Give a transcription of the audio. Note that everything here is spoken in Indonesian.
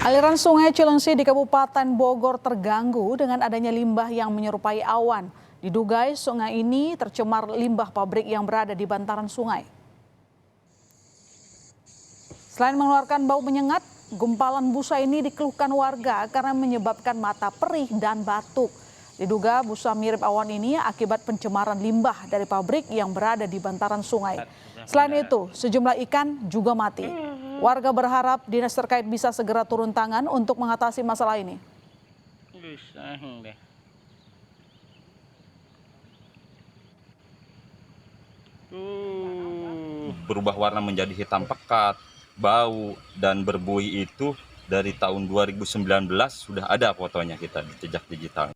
Aliran Sungai Cilengsi di Kabupaten Bogor terganggu dengan adanya limbah yang menyerupai awan. Diduga sungai ini tercemar limbah pabrik yang berada di bantaran sungai. Selain mengeluarkan bau menyengat, gumpalan busa ini dikeluhkan warga karena menyebabkan mata perih dan batuk. Diduga busa mirip awan ini akibat pencemaran limbah dari pabrik yang berada di bantaran sungai. Selain itu, sejumlah ikan juga mati. Warga berharap dinas terkait bisa segera turun tangan untuk mengatasi masalah ini. Berubah warna menjadi hitam pekat, bau dan berbuih itu dari tahun 2019 sudah ada fotonya kita di jejak digital.